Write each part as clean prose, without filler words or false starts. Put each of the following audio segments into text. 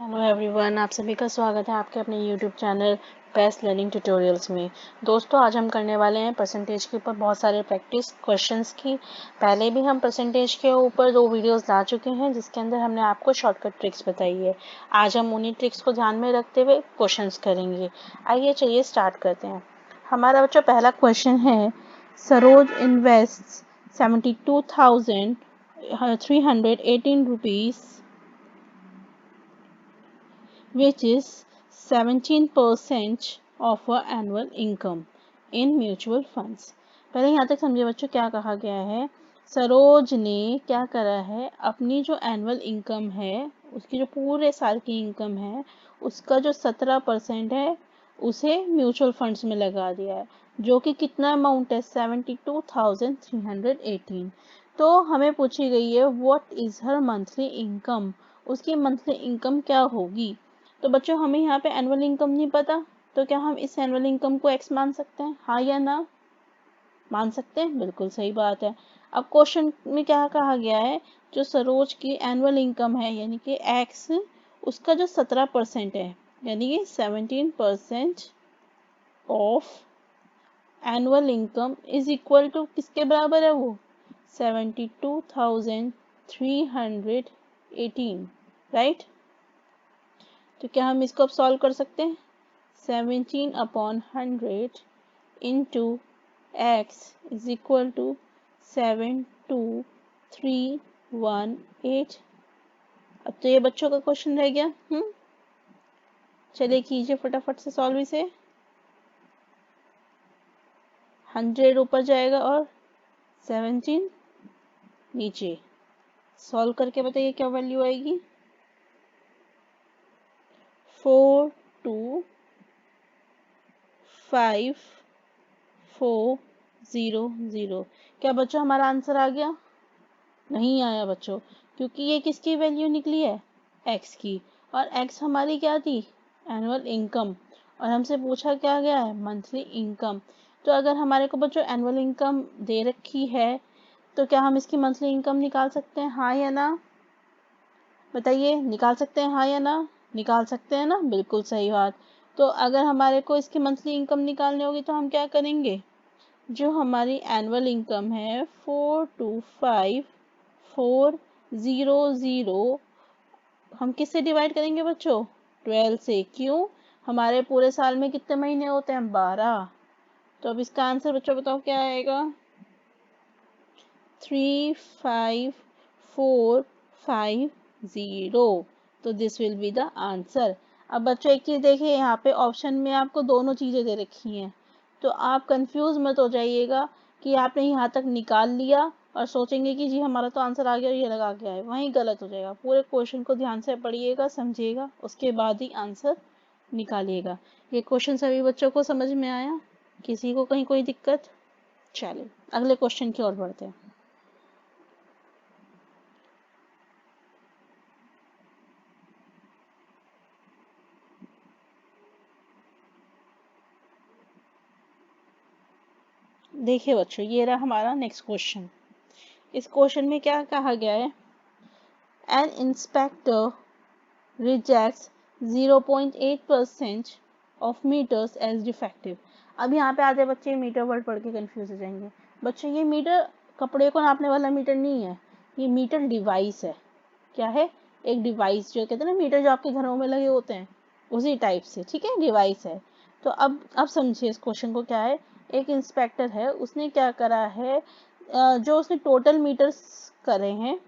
Hello everyone, आप सभी का स्वागत है आपके अपने YouTube channel best learning tutorials में। दोस्तों, आज हम करने वाले हैं परसेंटेज के ऊपर बहुत सारे प्रैक्टिस क्वेश्चंस की। पहले भी हम परसेंटेज के ऊपर 2 वीडियोस ला चुके हैं जिसके अंदर हमने आपको शॉर्टकट ट्रिक्स बताई है। आज हम उन्हीं ट्रिक्स को ध्यान में रखते हुए क्वेश्चंस करेंगे। आइए चलिए स्टार्ट करते हैं। हमारा बच्चों पहला क्वेश्चन है, Saroj invest 72,318 rupees which is 17% of her annual income in mutual funds। पहले यहाँ तक समझे बच्चों क्या कहा गया है। सरोज ने क्या करा है, अपनी जो एनुअल इनकम है, उसकी जो पूरे साल की इनकम है, उसका जो 17% है उसे म्यूचुअल फंड्स में लगा दिया है, जो कि कितना अमाउंट है 72,318। तो हमें पूछी गई है what is her monthly income, उसकी मंथली इनकम क्या होगी। तो बच्चों हमें यहाँ पे एनुअल इनकम नहीं पता, तो क्या हम इस एनुअल इनकम को एक्स मान सकते हैं, हाँ या ना? मान सकते हैं, बिल्कुल सही बात है। अब क्वेश्चन में क्या कहा गया है, जो सरोज की एनुअल इनकम है यानी कि एक्स, उसका जो 17% है यानी कि 17% of annual income is equal to किसके बराबर है वो 72,318, राइट। तो क्या हम इसको अब सॉल्व कर सकते हैं। 17/100 into x is equal to 72318। अब तो ये बच्चों का क्वेश्चन रह गया। चलिए कीजिए फटाफट से सॉल्व इसे। 100 ऊपर जाएगा और 17 नीचे। सॉल्व करके बताइए क्या वैल्यू आएगी। 425400। क्या बच्चों हमारा आंसर आ गया? नहीं आया बच्चों, क्योंकि ये किसकी वैल्यू निकली है, एक्स की, और एक्स हमारी क्या थी, एनुअल इनकम, और हमसे पूछा क्या गया है, मंथली इनकम। तो अगर हमारे को बच्चों एनुअल इनकम दे रखी है तो क्या हम इसकी मंथली इनकम निकाल सकते हैं, हाँ या ना? बताइए, निकाल सकते हैं हाँ या ना? निकाल सकते हैं ना, बिल्कुल सही बात। तो अगर हमारे को इसकी मंथली इनकम निकालनी होगी तो हम क्या करेंगे, जो हमारी एनुअल इनकम है 425400, हम किससे डिवाइड करेंगे बच्चों, 12 से। क्यों, हमारे पूरे साल में कितने महीने होते हैं, 12। तो अब इसका आंसर बच्चों बताओ क्या आएगा, 35450। तो this will be the answer. अब बच्चों एक चीज देखिए, यहाँ पे ऑप्शन में आपको दोनों चीजें दे रखी हैं, तो आप कंफ्यूज मत हो जाइएगा कि आपने यहाँ तक निकाल लिया और सोचेंगे कि जी हमारा तो आंसर आ गया और ये लगा गया है, वहीं गलत हो जाएगा। पूरे क्वेश्चन को ध्यान से पढ़िएगा, समझिएगा, उसके बाद ही आंसर निकालिएगा। ये क्वेश्चन सभी बच्चों को समझ में आया? किसी को कहीं कोई दिक्कत? चलिए अगले क्वेश्चन की ओर बढ़ते हैं। देखिए बच्चों, ये रहा हमारा नेक्स्ट क्वेश्चन। इस क्वेश्चन में क्या कहा गया है, an inspector rejects 0.8% of meters as defective. अब यहाँ पे आधे बच्चे मीटर वर्ड पढ़ के कंफ्यूज हो जाएंगे। बच्चों ये मीटर कपड़े को नापने वाला मीटर नहीं है, ये मीटर डिवाइस है। क्या है, एक डिवाइस, जो कहते हैं ना मीटर जो आपके घरों में लगे होते हैं, उसी टाइप से, ठीक है, डिवाइस है। तो अब समझिए इस क्वेश्चन को क्या है। एक इंस्पेक्टर है, उसने क्या करा है, जो उसने टोटल मीटर्स करे हैं,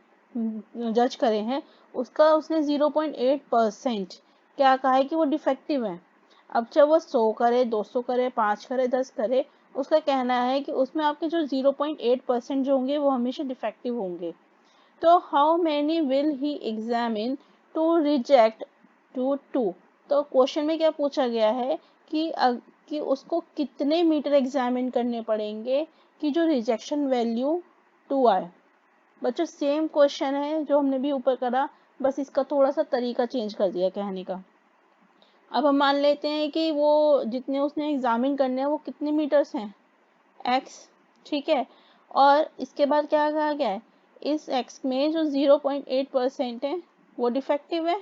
जज करे हैं, उसका उसने 0.8% क्या कहा है कि वो डिफेक्टिव है। अब चाहे वो 100 करे, 200 करे, 5 करे, 10 करे, उसका कहना है कि उसमें आपके जो 0.8% जो होंगे वो हमेशा डिफेक्टिव होंगे। तो how many will he examine to reject two two. तो क्वेश्चन में क्या पूछा गया है कि उसको कितने मीटर एग्जामिन करने पड़ेंगे कि जो रिजेक्शन वैल्यू 2 आए। बच्चों सेम क्वेश्चन है जो हमने भी ऊपर करा, बस इसका थोड़ा सा तरीका चेंज कर दिया कहने का। अब हम मान लेते हैं कि वो जितने उसने एग्जामिन करने हैं वो कितने मीटर्स हैं, x, ठीक है। और इसके बाद क्या कहा गया है, इस x में जो 0.8% है वो डिफेक्टिव है।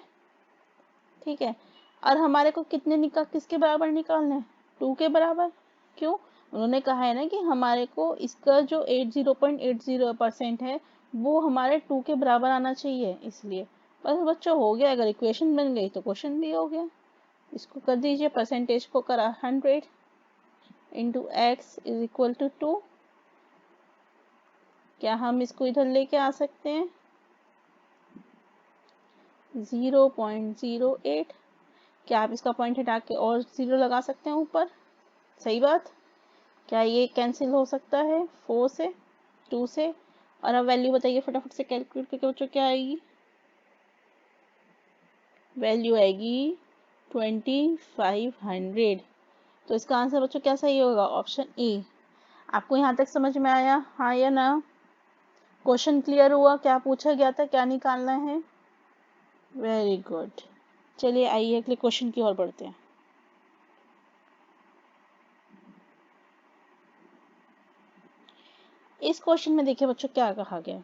ठीक है। और हमारे को किसके बराबर निकालना है? 2 के बराबर। क्यों? उन्होंने कहा है ना कि हमारे को इसका जो 80.80% है वो हमारे 2 के बराबर आना चाहिए, इसलिए बस बच्चों हो गया। अगर इक्वेशन बन गई तो क्वेश्चन भी हो गया। इसको कर दीजिए, परसेंटेज को करा 100 into x is equal to 2। क्या हम इसको इधर लेके आ सकते हैं? 0.08। क्या आप इसका पॉइंट हटा के और 0 लगा सकते हैं ऊपर? सही बात। क्या ये कैंसिल हो सकता है 4 से, 2 से? और अब वैल्यू बताइए फटाफट से कैलकुलेट करके बच्चों, क्या आएगी? वैल्यू आएगी 2500। तो इसका आंसर बच्चों क्या सही होगा? Option A. आपको यहाँ तक समझ में आया, हाँ या ना? क्वेश्चन क्लियर हुआ? क्या पूछा गया था, क्या निकालना है? Very good. चलिए आइए अगले क्वेश्चन की ओर बढ़ते हैं। इस क्वेश्चन में देखिए बच्चों क्या कहा गया।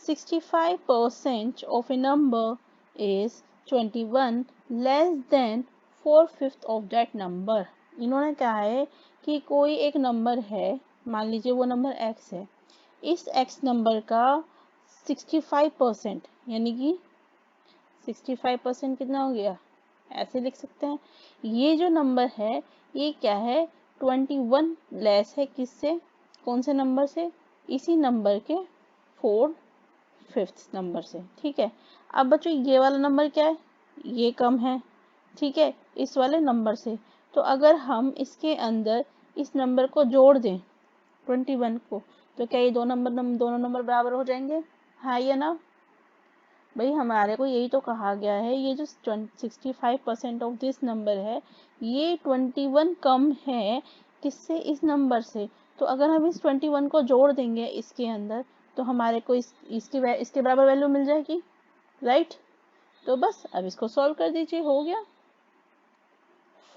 65% of a number is 21 less than 4/5 of that number। इन्होंने कहा है कि कोई एक नंबर है, मान लीजिए वो नंबर x है, इस x नंबर का 65% यानी कि 65% कितना हो गया? ऐसे लिख सकते हैं। ये जो नंबर है ये क्या है? 21 लेस है किससे? कौन से नंबर से? इसी नंबर के 4/5 नंबर से। ठीक है। अब बच्चों ये वाला नंबर क्या है? ये कम है, ठीक है, इस वाले नंबर से। तो अगर हम इसके अंदर इस नंबर को जोड़ दें 21 को, तो क्या ये दोनों नंबर बराबर हो जाएंगे? हाँ या ना? भाई हमारे को यही तो कहा गया है, ये जो 65% ऑफ दिस नंबर है ये 21 कम है किससे? इस नंबर से। तो अगर हम इस 21 को जोड़ देंगे इसके अंदर तो हमारे को इसके बराबर वैल्यू मिल जाएगी, राइट? तो बस अब इसको सॉल्व कर दीजिए, हो गया।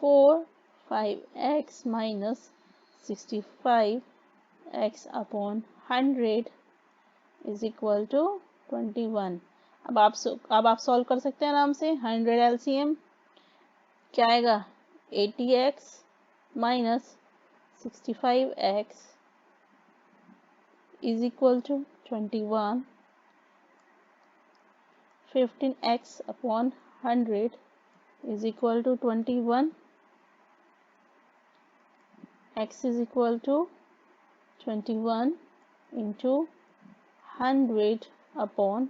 5x minus 65x upon 100 is equal to 21। अब आप सॉल्व कर सकते हैं आराम से। 100 LCM क्या आएगा? 80x minus 65x is equal to 21। 15x upon 100 is equal to 21। x is equal to 21 into 100 upon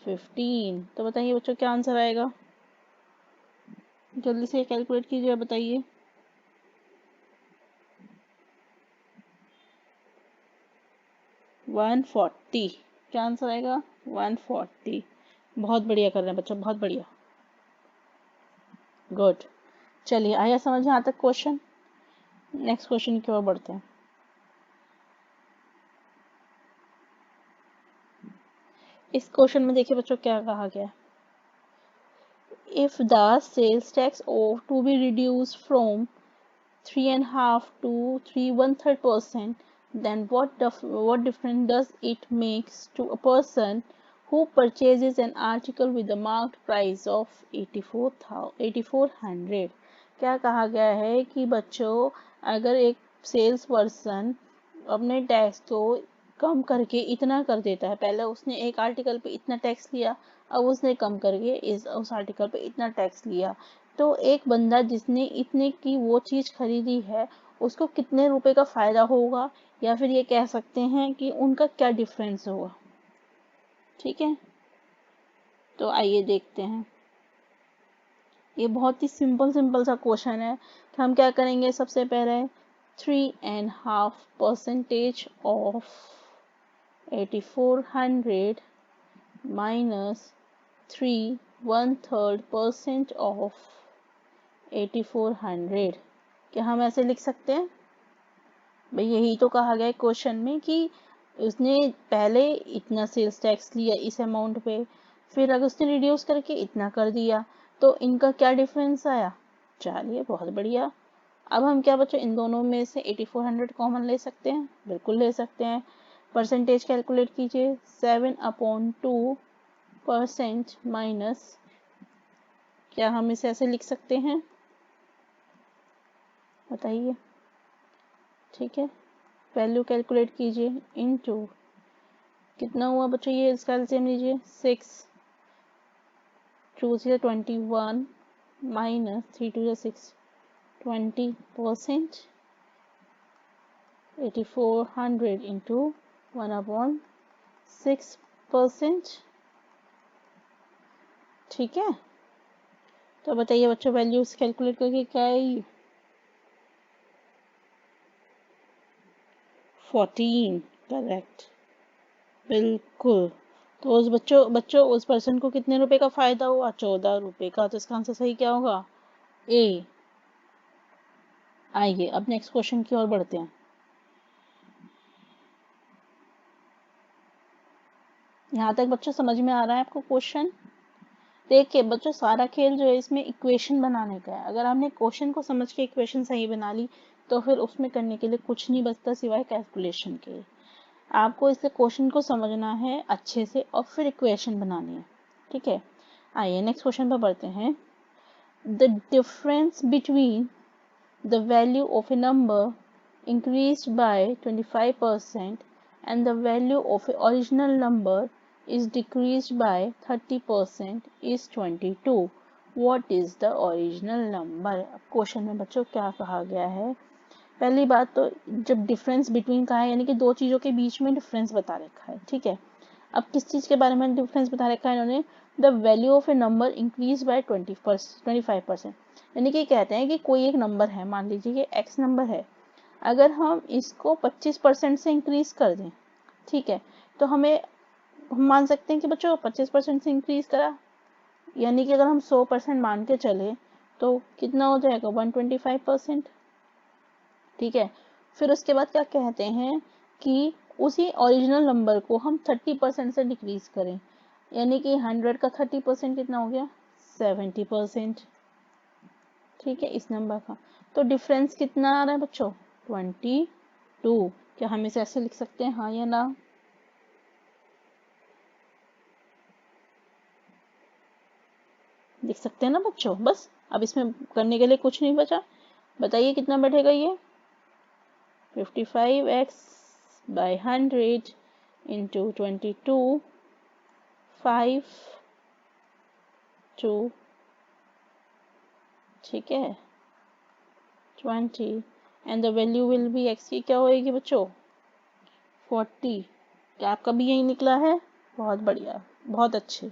15। तो बताइए बच्चों क्या आंसर आएगा? जल्दी से कैलकुलेट कीजिए, बताइए। 140। क्या आंसर आएगा? 140। बहुत बढ़िया कर रहे हैं बच्चों, बहुत बढ़िया, गुड। चलिए आया समझ यहाँ तक क्वेश्चन। नेक्स्ट क्वेश्चन की ओर बढ़ते हैं। इस क्वेश्चन में देखिए बच्चों क्या कहा गया। If the sales tax ought to be reduced from 3.5 to 3 1/3%, then what difference does it makes to a person who purchases an article with a marked price of 8400? क्या कहा गया है कि बच्चों अगर एक सेल्स पर्सन अपने टैक्स को कम करके इतना कर देता है, पहले उसने एक आर्टिकल पे इतना टैक्स लिया, अब उसने कम करके उस आर्टिकल पे इतना टैक्स लिया, तो एक बंदा जिसने इतने की वो चीज खरीदी है उसको कितने रुपए का फायदा होगा, या फिर ये कह सकते हैं कि उनका क्या डिफरेंस होगा। ठीक है, तो आइए देखते हैं। ये बहुत ही सिंपल सा क्वेश्चन है कि हम क्या करेंगे। सबसे पहले 3.5% ऑफ 8400 माइनस 3 1/3% ऑफ 8400। क्या हम ऐसे लिख सकते हैं? भाई यही तो कहा गया है क्वेश्चन में कि उसने पहले इतना सेल्स टैक्स लिया इस अमाउंट पे, फिर अगर उसने रिड्यूस करके इतना कर दिया, तो इनका क्या डिफरेंस आया। चलिए बहुत बढ़िया। अब हम क्या बच्चों इन दोनों में से 8400 कॉमन ले सकते हैं? बिल्कुल ले सकते हैं। परसेंटेज कैलकुलेट कीजिए। 7/2% माइनस क्या हम इसे ऐसे लिख सकते हैं? बताइए। ठीक है, वैल्यू कैलकुलेट कीजिए इनटू कितना हुआ बच्चों, ये इसका एलसीएम लीजिए 6 2 से 21 माइनस 3 2 से 6 20% 8400 इंटू 1/6%। ठीक है, तो बताइए बच्चों वैल्यूज कैलकुलेट करके क्या है? 14 करेक्ट, बिल्कुल। तो उस बच्चों उस पर्सन को कितने रुपए का फायदा हुआ? 14 रुपए का। तो इसका आंसर सही क्या होगा? ए। आइए अब नेक्स्ट क्वेश्चन की ओर बढ़ते हैं। यहाँ तक बच्चों समझ में आ रहा है आपको क्वेश्चन? देखिए बच्चों, सारा खेल जो है इसमें इक्वेशन बनाने का है। अगर आपने क्वेश्चन को समझ के इक्वेशन सही बना ली तो फिर उसमें करने के लिए कुछ नहीं बचता सिवाय कैलकुलेशन के। आपको इस क्वेश्चन को समझना है अच्छे से और फिर इक्वेशन बनानी है। ठीक है, आइए नेक्स्ट क्वेश्चन पर बढ़ते हैं। The difference between the value of A number increased by 25% and the value of a original number is decreased by 30% is 22. What is the original number? Question में बच्चों क्या कहा गया है? पहली बात तो जब डिफरेंस बिटवीन का है यानी कि दो चीजों के बीच में डिफरेंस बता रखा है। ठीक है, अब किस चीज के बारे में डिफरेंस बता रखा है इन्होंने? The value of A number increase by 25%। यानी कि कहते हैं कि कोई एक नंबर है, मान लीजिए कि एक्स नंबर है, अगर हम इसको 25% से इंक्रीज कर दें, ठीक है, तो हम मान सकते हैं कि बच्चों 25% से इंक्रीज करा, यानी कि अगर हम 100% मान के चले तो कितना हो जाएगा? 125%। ठीक है, फिर उसके बाद क्या कहते हैं कि उसी ओरिजिनल नंबर को हम 30% से डिक्रीज करें, यानी कि 100 का 30% कितना हो गया? 70%। ठीक है, इस नंबर का तो डिफरेंस कितना आ रहा है बच्चों? 22। क्या हम इसे ऐसे लिख सकते हैं, हाँ या ना? लिख सकते हैं ना बच्चों? बस अब इसमें करने के लिए कुछ नहीं बचा। बताइए कितना बैठेगा ये? 55x बाई 100 इंटू 22 5 2, ठीक है, 20 and the value will be x की क्या होएगी बच्चों? 40। क्या आपका भी यही निकला है? बहुत बढ़िया, बहुत अच्छे।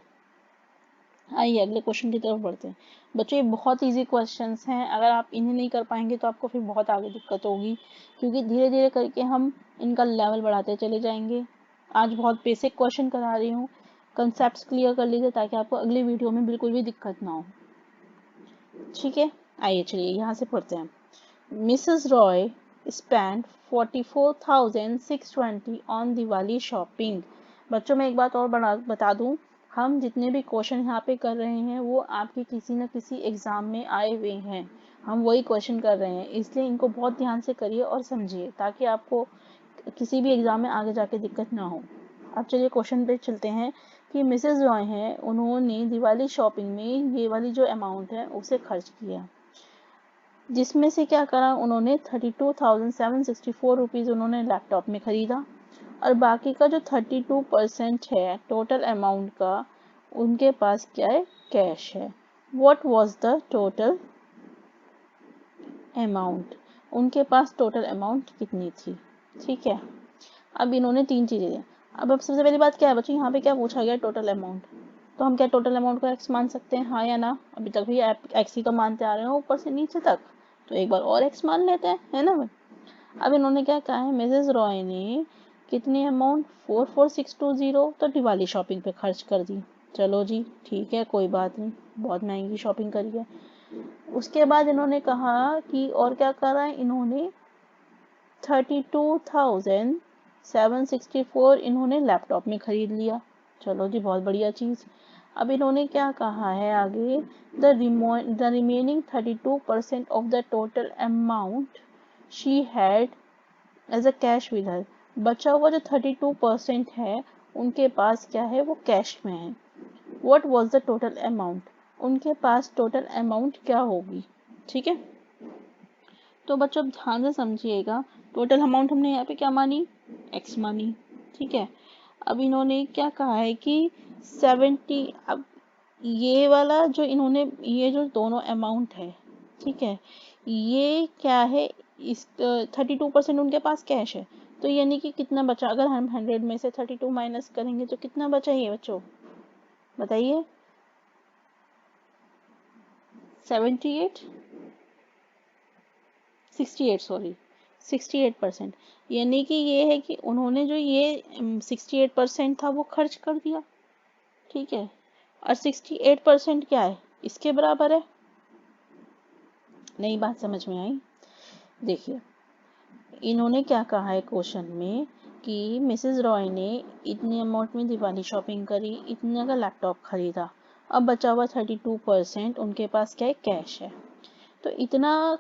आइए अगले क्वेश्चन की तरफ बढ़ते हैं। बच्चों ये बहुत इजी क्वेश्चंस हैं, अगर आप इन्हें नहीं कर पाएंगे तो आपको फिर बहुत आगे दिक्कत होगी, क्योंकि धीरे धीरे करके हम इनका लेवल बढ़ाते चले जाएंगे। आज बहुत बेसिक क्वेश्चन करा रही हूँ, कंसेप्ट क्लियर कर लीजिए ताकि आपको अगली वीडियो में बिल्कुल भी दिक्कत ना हो। ठीक है, आइए चलिए यहाँ से पढ़ते हैं। Mrs Roy spend 44,620 on Diwali shopping. बच्चों मैं एक बात और बता दूं, हम जितने भी क्वेश्चन यहाँ पे कर रहे हैं वो आपके किसी न किसी एग्जाम में आए हुए हैं, हम वही क्वेश्चन कर रहे हैं, इसलिए इनको बहुत ध्यान से करिए और समझिए ताकि आपको किसी भी एग्जाम में आगे जाके दिक्कत ना हो। अब चलिए क्वेश्चन पे चलते हैं कि मिसेस रॉय हैं, उन्होंने दिवाली शॉपिंग में ये वाली जो अमाउंट है उसे खर्च किया, जिसमें से क्या करा उन्होंने 32,764 रुपीज़ उन्होंने लैपटॉप में खरीदा, और बाकी का जो 32% है टोटल अमाउंट का उनके पास क्या है? कैश है। What was the total amount? उनके पास टोटल अमाउंट कितनी थी? ठीक है, अब इन्होंने तीन चीजें दी। अब सबसे पहली बात क्या है बच्चों, यहाँ पे क्या पूछा गया? Total amount. तो हम क्या टोटल अमाउंट को एक्स मान सकते हैं, हाँ या ना? अभी तक भी एक्स ही तो मानते आ रहे हो ऊपर से नीचे तक, तो एक बार और एक्स मान लेते हैं, है ना? अब इन्होंने क्या कहा है, मिसेस रॉय ने कितनी अमाउंट? 44,620 तो दिवाली शॉपिंग पे खर्च कर दी। चलो जी ठीक है, कोई बात नहीं, बहुत महंगी शॉपिंग करी है। उसके बाद इन्होंने कहा कि और क्या करा है, इन्होंने 32,764 इन्होंने लैपटॉप में खरीद लिया। चलो जी बहुत बढ़िया चीज। अब इन्होंने क्या कहा है आगे, the remaining 32% of the total amount she had as a cash with her. बचा हुआ जो 32% है उनके पास क्या है? वो कैश में है। What was the total amount? उनके पास टोटल अमाउंट क्या होगी। ठीक है, तो बच्चों ध्यान से समझिएगा, टोटल अमाउंट हमने यहाँ पे क्या मानी, एक्स मानी। ठीक है, अब इन्होंने क्या कहा है कि 70, अब ये वाला जो इन्होंने, ये जो दोनों अमाउंट है, ठीक है, ये क्या है, इस 32% उनके पास कैश है, तो यानी कि कितना बचा, अगर हम 100 में से 32 माइनस करेंगे तो कितना बचा ये बच्चों, बताइए। 68, 68 सॉरी, 68%, यानी कि ये है कि उन्होंने जो ये 68% था वो खर्च कर दिया। ठीक है, और 68% क्या है, इसके बराबर है। नई बात समझ में आई। देखिए, इन्होंने क्या कहा है क्वेश्चन में कि मिसेस रॉय ने इतने अमाउंट में दिवाली शॉपिंग करी, इतने का लैपटॉप खरीदा, अब बचा हुआ 32% उनके पास क्या है, कैश है। तो इतना,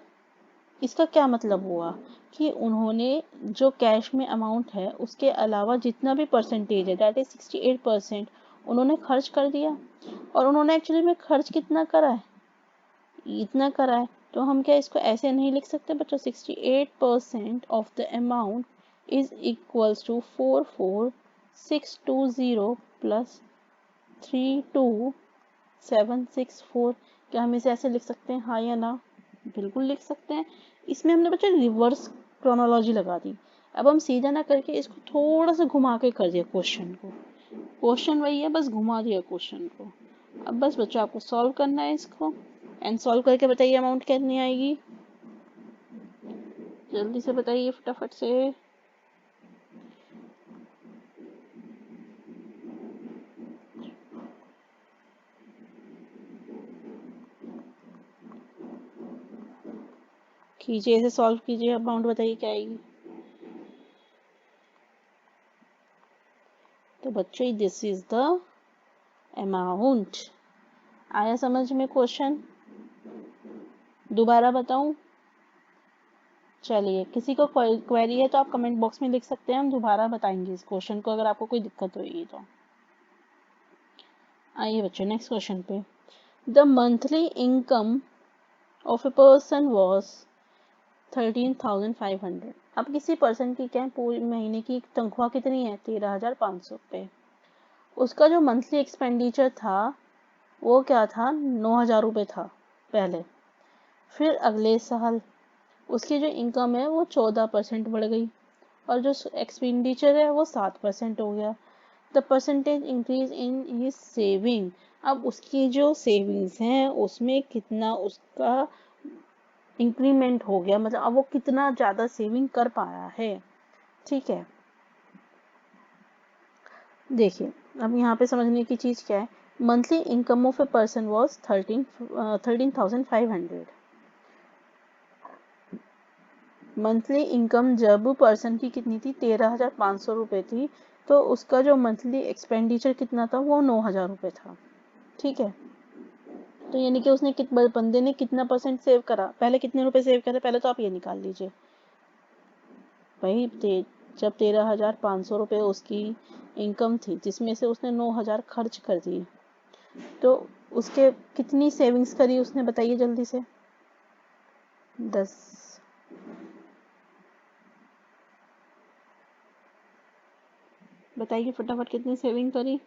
इसका क्या मतलब हुआ कि उन्होंने जो कैश में अमाउंट है उसके अलावा जितना भी परसेंटेज है, दैट इज 68%, उन्होंने खर्च कर दिया। और उन्होंने एक्चुअली में खर्च कितना करा है, इतना करा है, तो हम क्या इसको ऐसे नहीं लिख सकते बच्चों, 68% of the amount is equals to 44620 plus 32764। क्या हम इसे ऐसे लिख सकते हैं, हाँ या ना, बिल्कुल लिख सकते हैं। इसमें हमने बच्चों रिवर्स क्रोनोलॉजी लगा दी। अब हम सीधा ना करके इसको थोड़ा सा घुमा के कर दिया क्वेश्चन को, क्वेश्चन वही है, बस घुमा दिया क्वेश्चन को। अब बस बच्चों आपको सॉल्व करना है इसको, एंड सॉल्व करके बताइए अमाउंट कितनी आएगी, जल्दी से बताइए फटाफट से। कीजिए, इसे सॉल्व कीजिए, अमाउंट बताइए क्या आएगी। तो बच्चों दिस इज द अमाउंट। आया समझ में क्वेश्चन, दोबारा बताऊं, चलिए किसी को क्वेरी है तो आप कमेंट बॉक्स में लिख सकते हैं, हम दोबारा बताएंगे इस क्वेश्चन को अगर आपको कोई दिक्कत होगी तो। आइए बच्चों नेक्स्ट क्वेश्चन पे, the monthly income of a person was 13,500। अब किसी पर्सन की क्या पूरे महीने की तनख्वाह कितनी है, 13,500 रुपये। उसका जो मंथली एक्सपेंडिचर था वो क्या था, 9,000 रुपये था पहले। फिर अगले साल उसकी जो इनकम है वो 14% बढ़ गई, और जो एक्सपेंडिचर है वो 7% हो गया। The percentage increase in his saving. अब उसकी जो सेविंग्स हैं उसमें कितना उसका इंक्रीमेंट हो गया, मतलब अब वो कितना ज़्यादा सेविंग कर पाया है। ठीक है, देखिए अब यहाँ पे समझने की चीज़ क्या है, monthly income of a person was 13,500। Monthly income जब पर्सन की कितनी थी, 13,500 रुपये थी, तो उसका जो मंथली एक्सपेंडिचर कितना था, वो 9,000 रुपये था। ठीक है, तो यानी कि उसने बंदे ने कितना परसेंट सेव करा, पहले कितने रुपए सेव करे, पहले तो आप ये निकाल लीजिए भाई। जब 13,500 रुपये उसकी इनकम थी जिसमें से उसने 9,000 खर्च कर दिए, तो उसके कितनी सेविंग्स करी उसने, बताइए जल्दी से। 10, बताइए फटाफट कितनी सेविंग करी।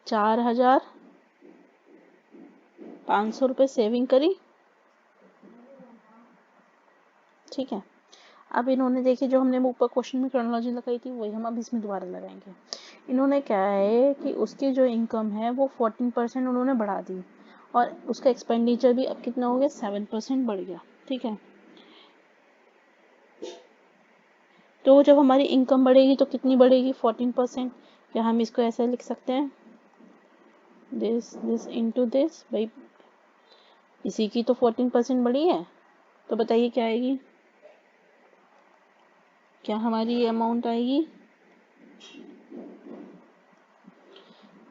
4,500 रुपये सेविंग करी। ठीक है, अब इन्होंने देखिए जो हमने ऊपर क्वेश्चन में क्रोनोलॉजी लगाई थी वही हम अब इसमें दोबारा लगाएंगे। इन्होंने क्या है कि उसकी जो इनकम है वो 14% उन्होंने बढ़ा दी, और उसका एक्सपेंडिचर भी अब कितना हो गया, 7% बढ़ गया। ठीक है, तो जब हमारी इनकम बढ़ेगी तो कितनी बढ़ेगी, 14%। क्या हम इसको ऐसे लिख सकते हैं, दिस इनटू दिस, भाई इसी की तो 14% बढ़ी है, तो बताइए क्या आएगी, क्या हमारी ये अमाउंट आएगी।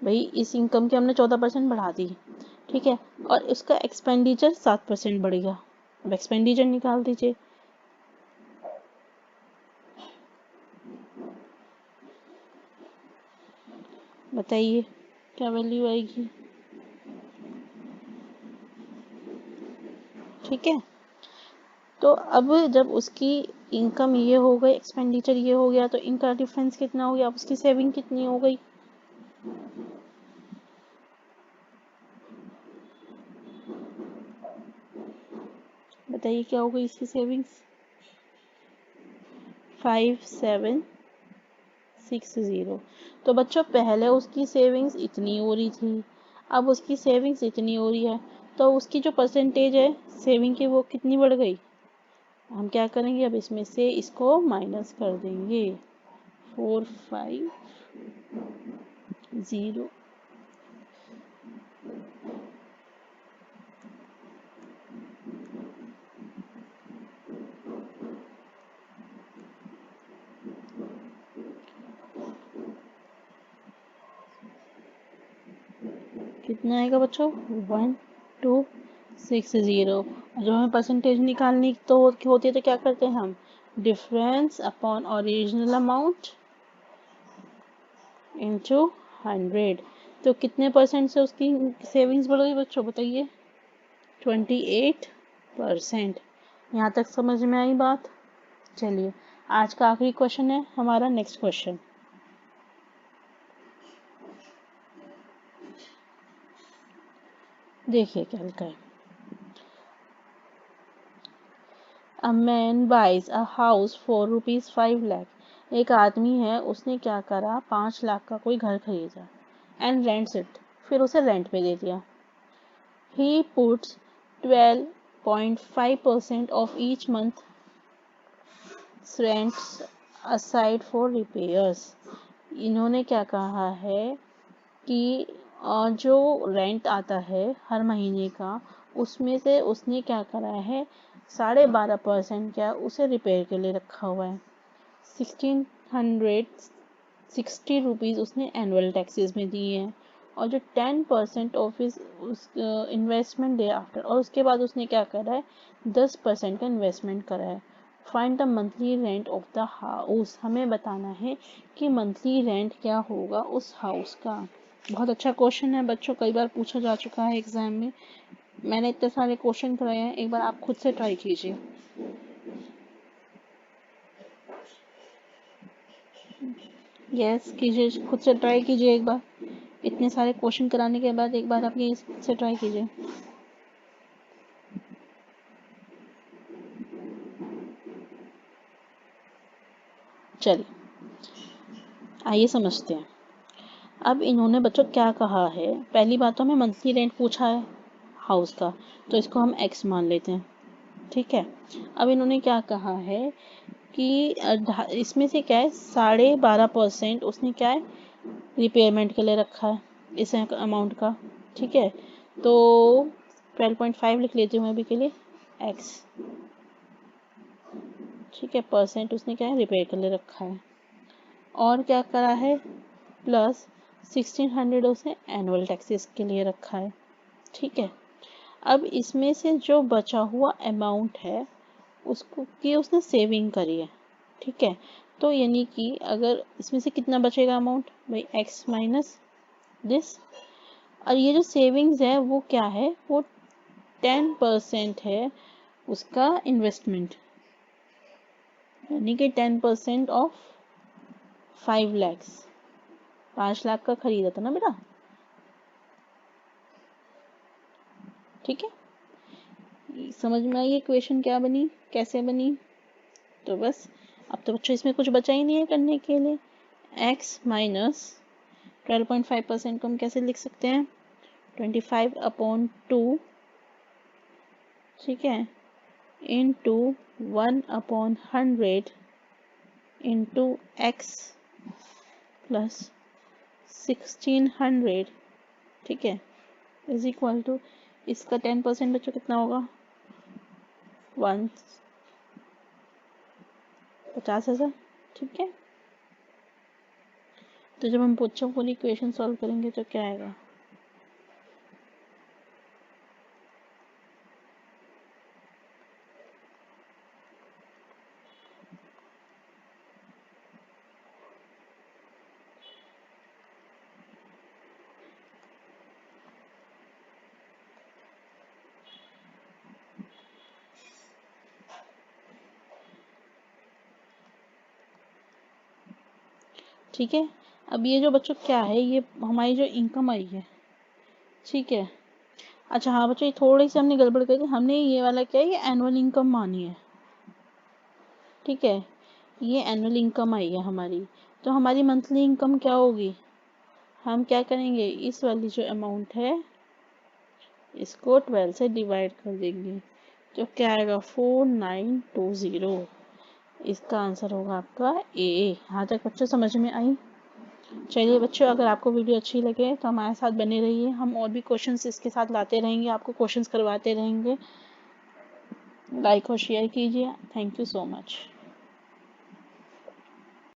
भाई इस इनकम के हमने 14% बढ़ा दी, ठीक है, और उसका एक्सपेंडिचर 7% बढ़ गया। अब एक्सपेंडिचर निकाल दीजिए, बताइए क्या वैल्यू आएगी। ठीक है, तो अब जब उसकी इनकम ये हो गई, एक्सपेंडिचर ये हो गया, तो इनका डिफरेंस कितना हो गया, अब उसकी सेविंग कितनी हो गई। बताइए क्या हो गई इसकी सेविंग्स। 5760। तो बच्चों पहले उसकी सेविंग्स इतनी हो रही थी, अब उसकी सेविंग्स इतनी हो रही है, तो उसकी जो परसेंटेज है सेविंग की वो कितनी बढ़ गई। हम क्या करेंगे, अब इसमें से इसको माइनस कर देंगे। 450। कितना आएगा बच्चों, 1260। जब हमें परसेंटेज निकालनी तो होती है तो क्या करते हैं हम, difference upon original amount into 100। तो कितने परसेंट से उसकी सेविंग्स बढ़ गई बच्चों, बताइए। 28%। यहाँ तक समझ में आई बात। चलिए आज का आखिरी क्वेश्चन है हमारा, नेक्स्ट क्वेश्चन देखिए क्या लिखा है। A man buys a house for ₹5 lakh. एक आदमी है, उसने क्या करा, 5 लाख का कोई घर खरीदा एंड रेंट्स इट, फिर उसे रेंट पे दे दिया। He puts 12.5% of each month rents aside for repairs. इन्होंने क्या कहा है कि जो रेंट आता है हर महीने का, उसमें से उसने क्या करा है, 12.5% क्या उसे रिपेयर के लिए रखा हुआ है। 1660 रुपीज़ उसने एनुअल टैक्सेस में दिए हैं, और जो 10% ऑफ इस उस इन्वेस्टमेंट डे आफ्टर, और उसके बाद उसने क्या करा है, 10% का इन्वेस्टमेंट करा है। Find the monthly rent of the house. हमें बताना है कि मंथली रेंट क्या होगा उस हाउस का। बहुत अच्छा क्वेश्चन है बच्चों, कई बार पूछा जा चुका है एग्जाम में। मैंने इतने सारे क्वेश्चन कराए हैं, एक बार आप खुद से ट्राई कीजिए। यस कीजिए, खुद से ट्राई कीजिए एक बार। इतने सारे क्वेश्चन कराने के बाद एक बार आप ये खुद से ट्राई कीजिए। चलिए आइए समझते हैं। अब इन्होंने बच्चों क्या कहा है, पहली बात तो हमें मंथली रेंट पूछा है हाउस का, तो इसको हम एक्स मान लेते हैं। ठीक है, अब इन्होंने क्या कहा है कि इसमें से क्या है, 12.5% उसने क्या है रिपेयरमेंट के लिए रखा है इस अमाउंट का। ठीक है, तो 12.5 लिख लेती हूँ मैं अभी के लिए, एक्स। ठीक है, परसेंट उसने क्या है रिपेयर के लिए रखा है, और क्या करा है, प्लस 1600 उसने एनुअल टैक्सेस के लिए रखा है। ठीक है, अब इसमें से जो बचा हुआ अमाउंट है उसको की उसने सेविंग करी है। ठीक है, तो यानी कि अगर इसमें से कितना बचेगा अमाउंट, भाई एक्स माइनस दिस, और ये जो सेविंग्स है वो क्या है, वो 10% है उसका इन्वेस्टमेंट, यानी कि 10% ऑफ 5 lakhs। 5 लाख का खरीदा था ना बेटा। ठीक है, समझ में आई इक्वेशन क्या बनी, कैसे बनी। तो बस अब तो बच्चों इसमें कुछ बचा ही नहीं है करने के लिए। x माइनस 12.5% को हम कैसे लिख सकते हैं, 25/2, ठीक है, इंटू 1/100 इंटू एक्स प्लस 1600। ठीक है, इज इक्वल टू, इसका 10% बच्चों कितना होगा, 50,000। ठीक है, तो जब हम बच्चों को इक्वेशन सॉल्व करेंगे तो क्या आएगा, ठीक है। अब ये जो बच्चों क्या है, ये हमारी जो इनकम आई है, ठीक है। अच्छा हाँ बच्चों, ये थोड़ी सी हमने गड़बड़ कर दी, हमने ये वाला क्या है, ये एनुअल इनकम मानी है, ठीक है। ये एनुअल इनकम आई है हमारी, तो हमारी मंथली इनकम क्या होगी, हम क्या करेंगे, इस वाली जो अमाउंट है इसको 12 से डिवाइड कर देंगे, तो क्या आएगा 4920। इसका आंसर होगा आपका ए। यहाँ तक बच्चों समझ में आई। चलिए बच्चों, अगर आपको वीडियो अच्छी लगे तो हमारे साथ बने रहिए, हम और भी क्वेश्चंस इसके साथ लाते रहेंगे, आपको क्वेश्चंस करवाते रहेंगे। लाइक और शेयर कीजिए। Thank you so much.